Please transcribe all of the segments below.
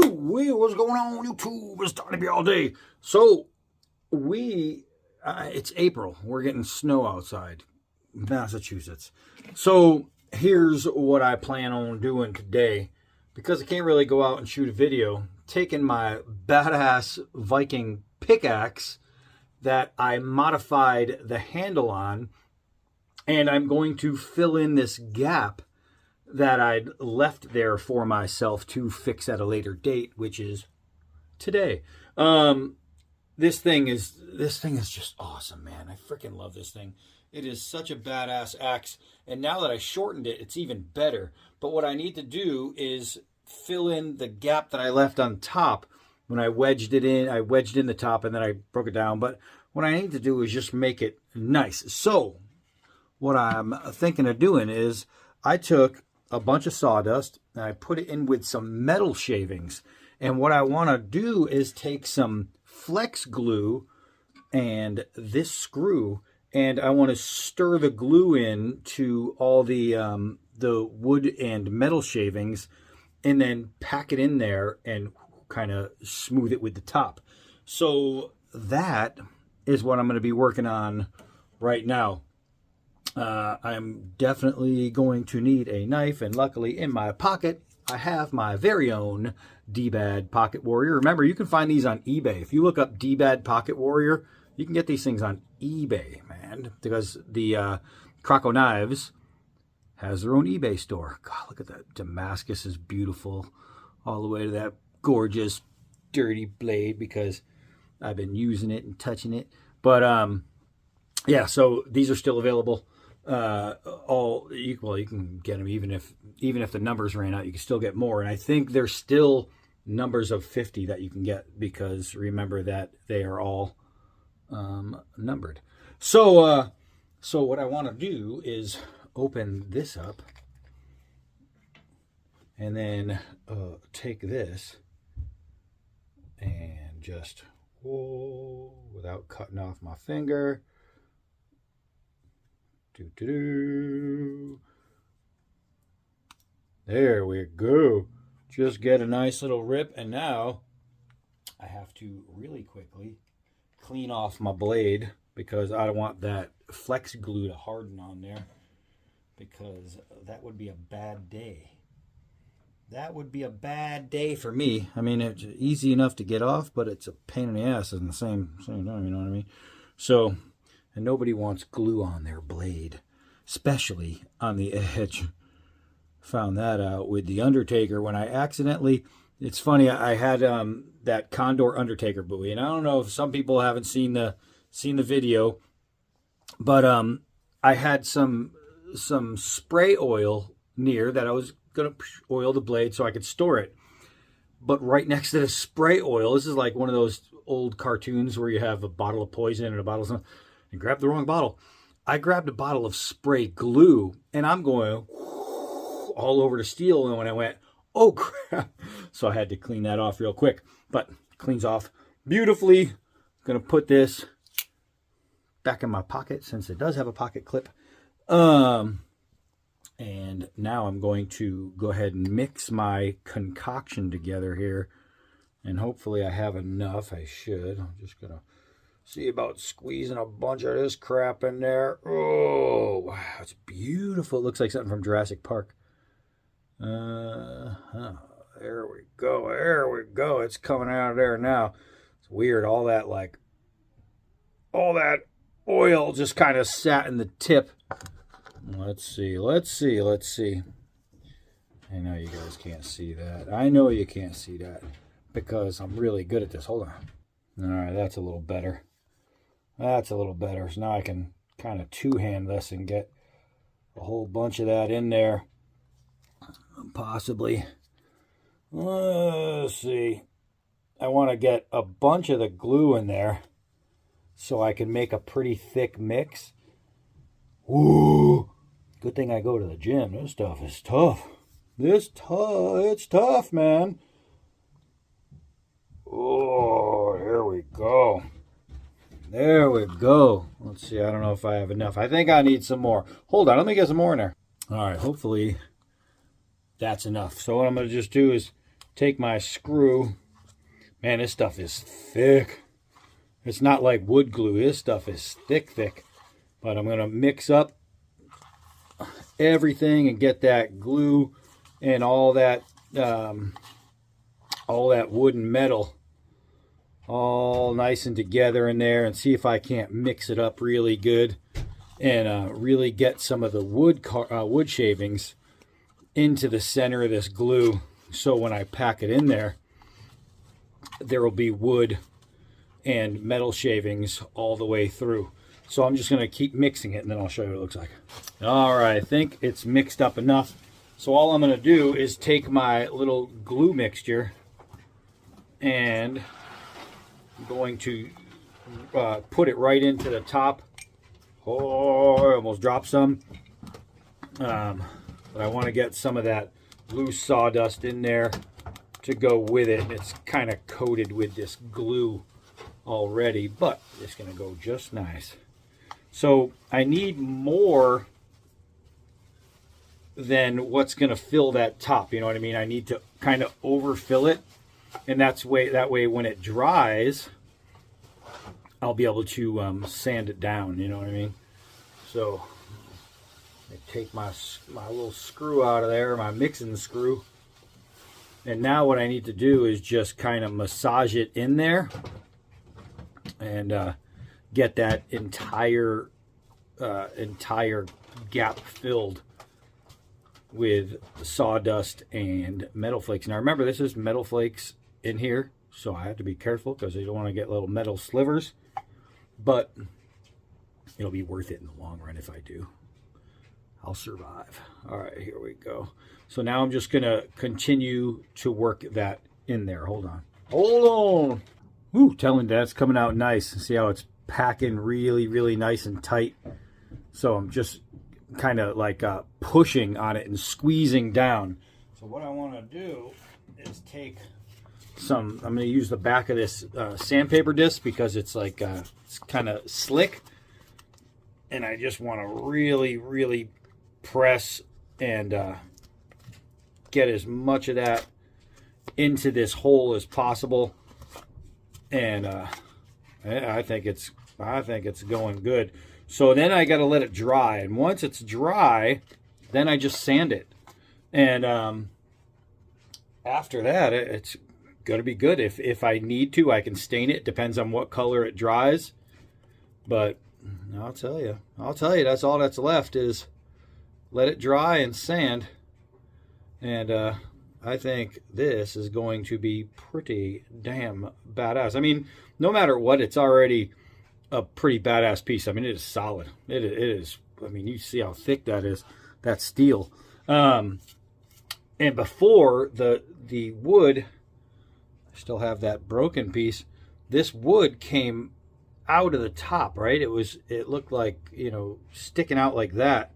What's going on YouTube? It's Donnie all day. So it's April. We're getting snow outside, Massachusetts. So here's what I plan on doing today. Because I can't really go out and shoot a video, taking my badass Viking pickaxe that I modified the handle on, and I'm going to fill in this gap that I'd left there for myself to fix at a later date, which is today. This thing is just awesome, man. I freaking love this thing. It is such a badass axe, and now that I shortened it, it's even better. But what I need to do is fill in the gap that I left on top when I wedged it in. I wedged in the top and then I broke it down. But what I need to do is just make it nice. So what I'm thinking of doing is I took a bunch of sawdust and I put it in with some metal shavings. And what I want to do is take some flex glue and this screw, and I want to stir the glue in to all the wood and metal shavings, and then pack it in there and kind of smooth it with the top. So that is what I'm going to be working on right now. I'm definitely going to need a knife, and luckily in my pocket I have my very own dbad Pocket Warrior. Remember, you can find these on eBay. If you look up dbad Pocket Warrior, you can get these things on eBay, man, because the Croco Knives has their own eBay store. God, look at that. Damascus is beautiful all the way to that gorgeous dirty blade because I've been using it and touching it. But yeah, so these are still available. You can get them even if the numbers ran out, you can still get more. And I think there's still numbers of 50 that you can get, because remember that they are all numbered. So what I want to do is open this up and then take this and just without cutting off my finger. There we go. Just get a nice little rip, and now I have to really quickly clean off my blade because I don't want that flex glue to harden on there, because that would be a bad day. That would be a bad day for me. I mean, it's easy enough to get off, but it's a pain in the ass at the same time, you know what I mean? So, and nobody wants glue on their blade, especially on the edge. Found that out with the Undertaker when I accidentally, it's funny, I had that Condor Undertaker buoy, and I don't know if some people haven't seen the video, but I had some spray oil near that I was gonna oil the blade so I could store it. But right next to the spray oil, this is like one of those old cartoons where you have a bottle of poison and a bottle of something, and grab the wrong bottle. I grabbed a bottle of spray glue, and I'm going all over the steel, and when I went, oh crap, so I had to clean that off real quick, but it cleans off beautifully. I'm gonna put this back in my pocket since it does have a pocket clip. And now I'm going to go ahead and mix my concoction together here, and hopefully I have enough. I should. I'm just gonna see about squeezing a bunch of this crap in there. Oh, wow, it's beautiful. It looks like something from Jurassic Park. There we go. There we go. It's coming out of there now. It's weird. All that oil just kind of sat in the tip. Let's see. I know you guys can't see that. I know you can't see that because I'm really good at this. Hold on. All right, that's a little better. That's a little better. So now I can kind of two-hand this and get a whole bunch of that in there. Possibly. Let's see. I want to get a bunch of the glue in there so I can make a pretty thick mix. Ooh. Good thing I go to the gym. This stuff is tough. It's tough, man. Oh, here we go. There we go. Let's see. I don't know if I have enough. I think I need some more. Hold on. Let me get some more in there. All right. Hopefully that's enough. So what I'm going to just do is take my screw. Man, this stuff is thick. It's not like wood glue. This stuff is thick, thick. But I'm going to mix up everything and get that glue and all that wood and metal all nice and together in there, and see if I can't mix it up really good and really get some of the wood shavings into the center of this glue, so when I pack it in there, there will be wood and metal shavings all the way through. So I'm just going to keep mixing it, and then I'll show you what it looks like. All right, I think it's mixed up enough. So all I'm going to do is take my little glue mixture, and I'm going to put it right into the top. Oh, I almost dropped some. But I want to get some of that loose sawdust in there to go with it. It's kind of coated with this glue already, but it's going to go just nice. So I need more than what's going to fill that top. You know what I mean? I need to kind of overfill it, and that way when it dries, I'll be able to sand it down. You know what I mean? So I take my little screw out of there, my mixing screw, and now what I need to do is just kind of massage it in there and get that entire gap filled with sawdust and metal flakes. Now remember, this is metal flakes in here, so I have to be careful because I don't want to get little metal slivers, but it'll be worth it in the long run if I do. I'll survive. All right, here we go. So now I'm just gonna continue to work that in there. Hold on. Hold on. Ooh, telling that's coming out nice. See how it's packing really, really nice and tight. So I'm just kind of like pushing on it and squeezing down. So what I want to do is take some, I'm going to use the back of this sandpaper disc because it's like it's kind of slick, and I just want to really, really press and get as much of that into this hole as possible. And I think it's going good. So then I got to let it dry, and once it's dry, then I just sand it, and after that it's going to be good. If I need to, I can stain it. Depends on what color it dries, but I'll tell you, that's all that's left is let it dry and sand, and I think this is going to be pretty damn badass. I mean, no matter what, it's already a pretty badass piece. I mean, it is solid. It is. I mean, you see how thick that is. That's steel. And before the wood, I still have that broken piece. This wood came out of the top, right? It looked like, you know, sticking out like that.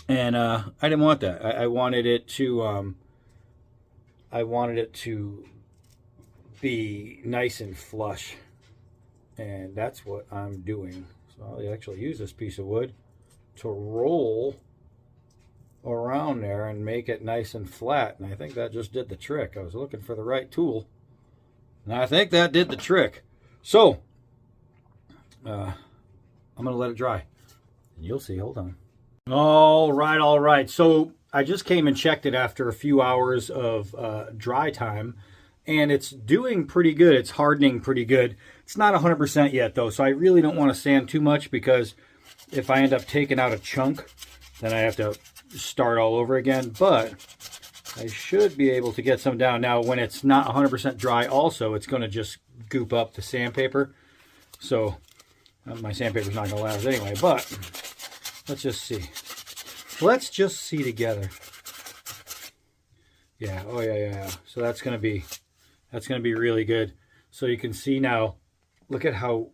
And I didn't want that. I wanted it to be nice and flush. And that's what I'm doing. So I'll actually use this piece of wood to roll around there and make it nice and flat. And I think that just did the trick. I was looking for the right tool, and I think that did the trick. So I'm going to let it dry, and you'll see. Hold on. All right. So I just came and checked it after a few hours of dry time, and it's doing pretty good. It's hardening pretty good. It's not 100% yet, though, so I really don't want to sand too much, because if I end up taking out a chunk, then I have to start all over again. But I should be able to get some down. Now, when it's not 100% dry also, it's going to just goop up the sandpaper. So my sandpaper's not going to last anyway, but let's just see. Let's just see together. Yeah, oh yeah. So that's going to be really good. So you can see now, look at how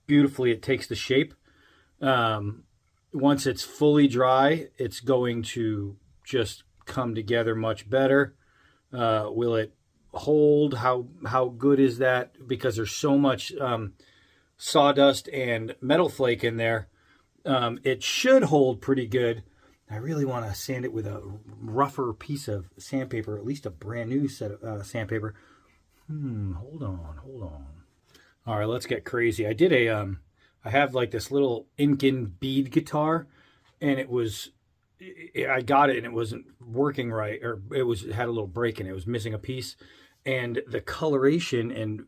beautifully it takes the shape. Once it's fully dry, it's going to just come together much better. Will it hold? How good is that? Because there's so much sawdust and metal flake in there. It should hold pretty good. I really want to sand it with a rougher piece of sandpaper, at least a brand new set of sandpaper. Hold on. All right, let's get crazy. I did I have like this little Incan bead guitar, and I got it and it wasn't working right, or it had a little break in it. It was missing a piece, and the coloration and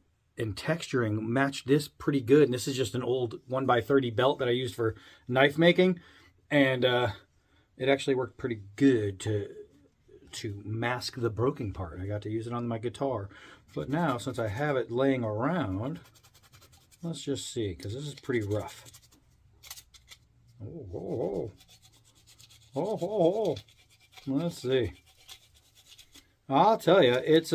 texturing matched this pretty good. And this is just an old 1x30 belt that I used for knife making, and it actually worked pretty good to mask the broken part. I got to use it on my guitar. But now, since I have it laying around, let's just see, because this is pretty rough. Oh. Let's see. I'll tell you, it's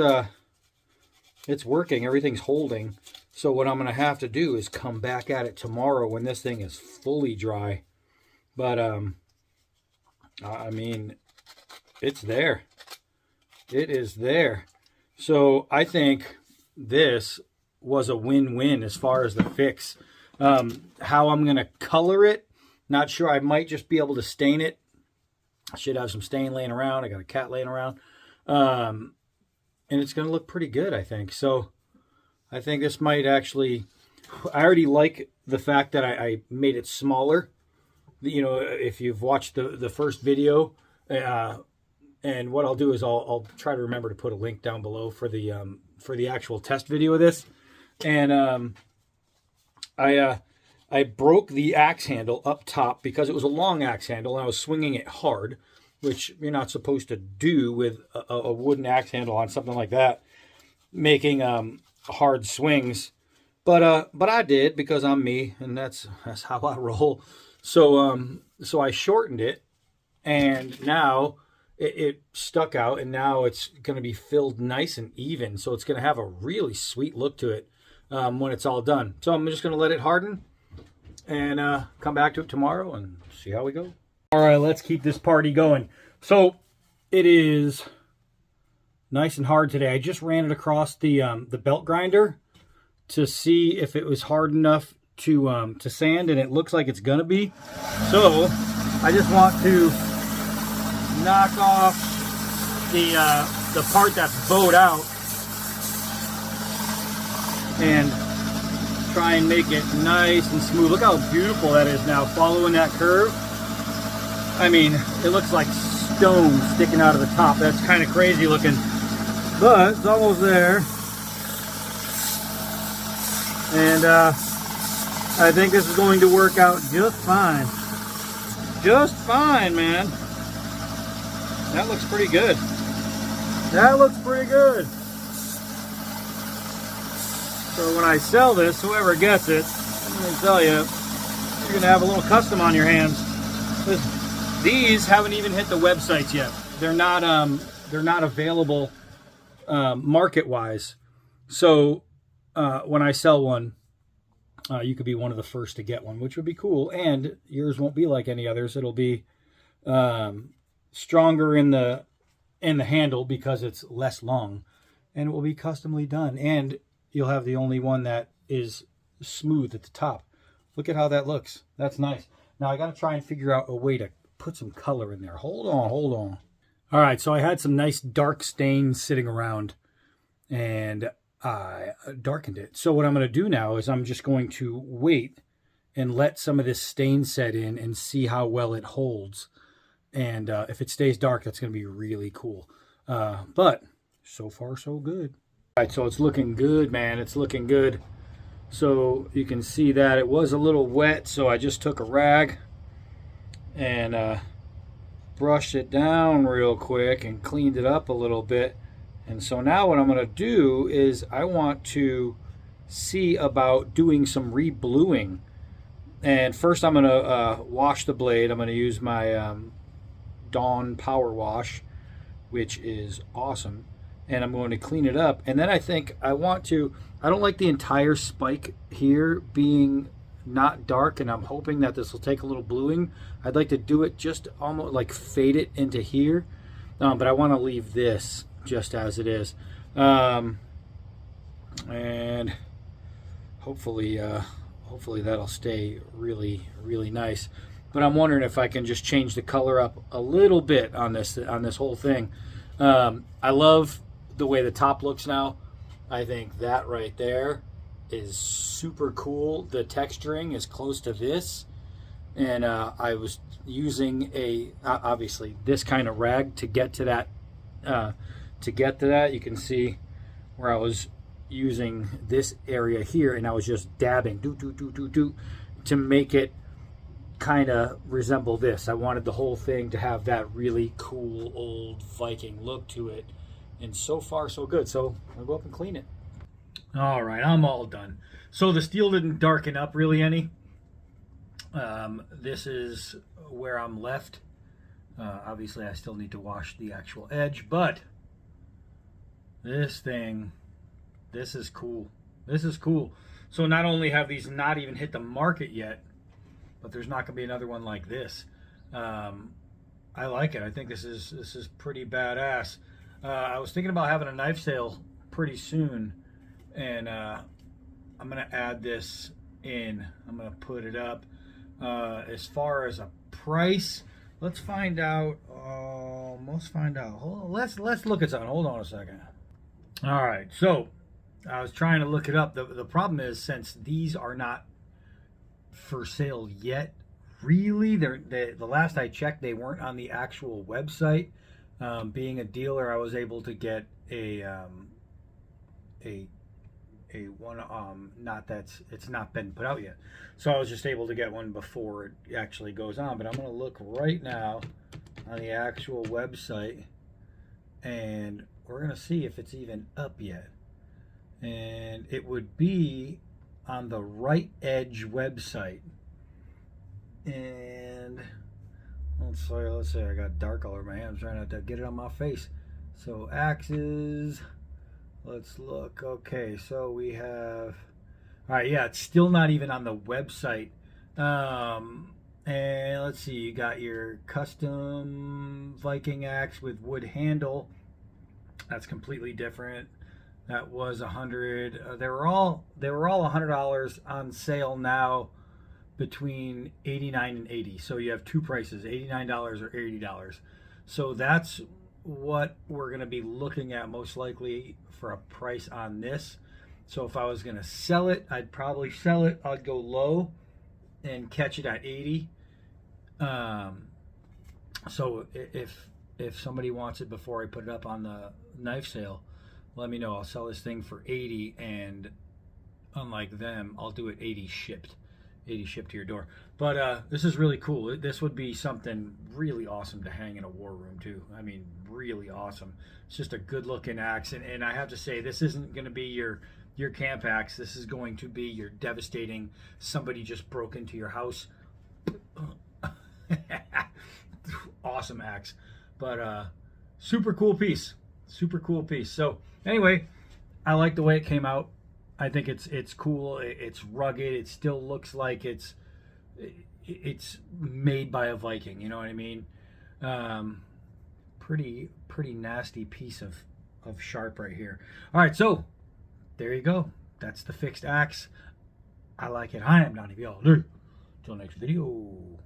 working. Everything's holding. So what I'm going to have to do is come back at it tomorrow when this thing is fully dry. But I mean, it's there. It is there. So I think this was a win-win as far as the fix. How I'm going to color it, not sure. I might just be able to stain it. I should have some stain laying around. I got a cat laying around. And it's going to look pretty good, I think. So I think this might actually... I already like the fact that I made it smaller. You know, if you've watched the first video, and what I'll do is I'll try to remember to put a link down below for the actual test video of this. And I broke the axe handle up top because it was a long axe handle and I was swinging it hard, which you're not supposed to do with a wooden axe handle on something like that, making hard swings. But I did, because I'm me, and that's how I roll. So I shortened it, and now it stuck out, and now it's going to be filled nice and even. So it's going to have a really sweet look to it when it's all done. So I'm just going to let it harden and come back to it tomorrow and see how we go. All right, let's keep this party going. So it is nice and hard today. I just ran it across the belt grinder to see if it was hard enough to sand, and it looks like it's gonna be. So I just want to knock off the part that's bowed out and try and make it nice and smooth. Look how beautiful that is now, following that curve. I mean, it looks like stone sticking out of the top. That's kind of crazy looking, but it's almost there. And I think this is going to work out just fine. Just fine, man. That looks pretty good. That looks pretty good. So when I sell this, whoever gets it, I'm going to tell you, you're going to have a little custom on your hands. These haven't even hit the websites yet. They're not available market-wise. So when I sell one, you could be one of the first to get one, which would be cool. And yours won't be like any others. It'll be stronger in the handle because it's less long, and it will be customly done. And you'll have the only one that is smooth at the top. Look at how that looks. That's nice. Now I got to try and figure out a way to put some color in there. Hold on. All right, so I had some nice dark stains sitting around, and I darkened it. So what I'm going to do now is I'm just going to wait and let some of this stain set in and see how well it holds. And if it stays dark, that's going to be really cool. But so far, so good. All right, so it's looking good, man. It's looking good. So you can see that it was a little wet, so I just took a rag and brushed it down real quick and cleaned it up a little bit. And so now what I'm going to do is I want to see about doing some re-bluing. And first I'm going to wash the blade. I'm going to use my Dawn Power Wash, which is awesome. And I'm going to clean it up. And then I think I don't like the entire spike here being not dark, and I'm hoping that this will take a little bluing. I'd like to do it just almost like fade it into here. But I want to leave this just as it is. And hopefully that'll stay really, really nice. but I'm wondering if I can just change the color up a little bit on this whole thing. I love the way the top looks now. I think that right there is super cool. The texturing is close to this, and I was using obviously this kind of rag to get to that. You can see where I was using this area here, and I was just dabbing to make it kind of resemble this. I wanted the whole thing to have that really cool old Viking look to it, and so far so good. So I'll go up and clean it. All right, I'm all done. So the steel didn't darken up really any. This is where I'm left. Obviously I still need to wash the actual edge, but this is cool. This is cool. So not only have these not even hit the market yet, but there's not gonna be another one like this. I like it. I think this is pretty badass. I was thinking about having a knife sale pretty soon, and I'm gonna add this in. I'm gonna put it up. As far as a price, let's find out. Let's find out. Let's look at something. Hold on a second. All right, so I was trying to look it up. The problem is, since these are not for sale yet, really, the last I checked, they weren't on the actual website. Being a dealer, I was able to get a one, it's not been put out yet, so I was just able to get one before it actually goes on. But I'm going to look right now on the actual website, and we're going to see if it's even up yet. And it would be on the Right Edge website. And let's say I got dark all over my hands trying not to get it on my face. So axes, let's look. Okay, so we have, all right, yeah, it's still not even on the website. And let's see, you got your custom Viking axe with wood handle. That's completely different. That was $100. They were all $100 on sale now, between $89 and $80. So you have two prices, $89 or $80. So that's what we're going to be looking at most likely for a price on this. So if I was going to sell it, I'd probably sell it. I'd go low and catch it at 80. So if somebody wants it before I put it up on the knife sale, let me know. I'll sell this thing for 80, and unlike them, I'll do it 80 shipped. 80 shipped to your door. But this is really cool. This would be something really awesome to hang in a war room too. I mean, really awesome. It's just a good looking axe, and I have to say, this isn't going to be your camp axe. This is going to be your devastating, somebody just broke into your house. Awesome axe. But super cool piece. Super cool piece. So anyway, I like the way it came out. I think it's cool. It's rugged. It still looks like it's made by a Viking. You know what I mean? Pretty nasty piece of sharp right here. All right, so there you go. That's the fixed axe. I like it. I am Donnie. Till next video.